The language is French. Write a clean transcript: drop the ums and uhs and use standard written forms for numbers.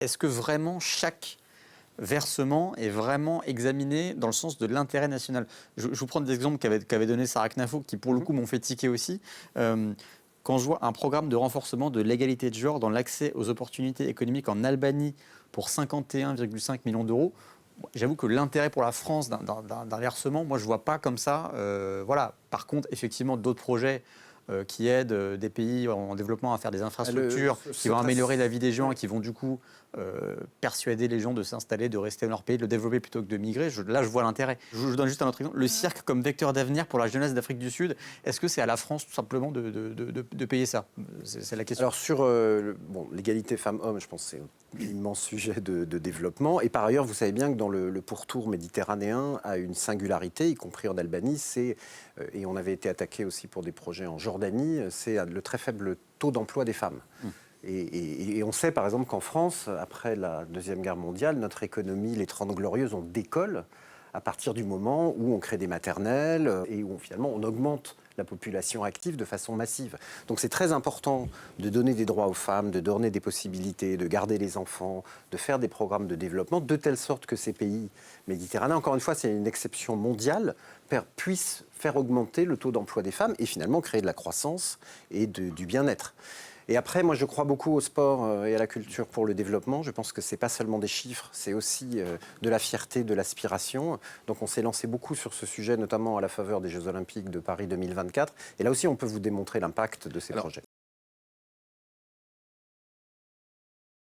est-ce que vraiment chaque versement est vraiment examiné dans le sens de l'intérêt national? Je vous prends des exemples qu'avait donné Sarah Knafo, qui pour le coup m'ont fait tiquer aussi. Quand je vois un programme de renforcement de l'égalité de genre dans l'accès aux opportunités économiques en Albanie pour 51,5 millions d'euros, j'avoue que l'intérêt pour la France d'un versement, moi je ne vois pas comme ça. Voilà. Par contre, effectivement, d'autres projets qui aident des pays en développement à faire des infrastructures, qui vont améliorer la vie des gens, et qui vont du coup persuader les gens de s'installer, de rester dans leur pays, de le développer plutôt que de migrer. Là, je vois l'intérêt. Je vous donne juste un autre exemple. Le cirque comme vecteur d'avenir pour la jeunesse d'Afrique du Sud, est-ce que c'est à la France tout simplement de payer ça? C'est la question. Alors sur l'égalité femmes-hommes, je pense que c'est un immense sujet de développement. Et par ailleurs, vous savez bien que dans le pourtour méditerranéen a une singularité, y compris en Albanie, et on avait été attaqué aussi pour des projets en Jordanie, c'est le très faible taux d'emploi des femmes. Et on sait par exemple qu'en France, après la Deuxième Guerre mondiale, notre économie, les 30 Glorieuses, on décolle à partir du moment où on crée des maternelles et où finalement on augmente la population active de façon massive. Donc c'est très important de donner des droits aux femmes, de donner des possibilités, de garder les enfants, de faire des programmes de développement, de telle sorte que ces pays méditerranéens, encore une fois c'est une exception mondiale, puissent faire augmenter le taux d'emploi des femmes et finalement créer de la croissance et du bien-être. Et après, moi, je crois beaucoup au sport et à la culture pour le développement. Je pense que ce n'est pas seulement des chiffres, c'est aussi de la fierté, de l'aspiration. Donc, on s'est lancé beaucoup sur ce sujet, notamment à la faveur des Jeux Olympiques de Paris 2024. Et là aussi, on peut vous démontrer l'impact de ces projets.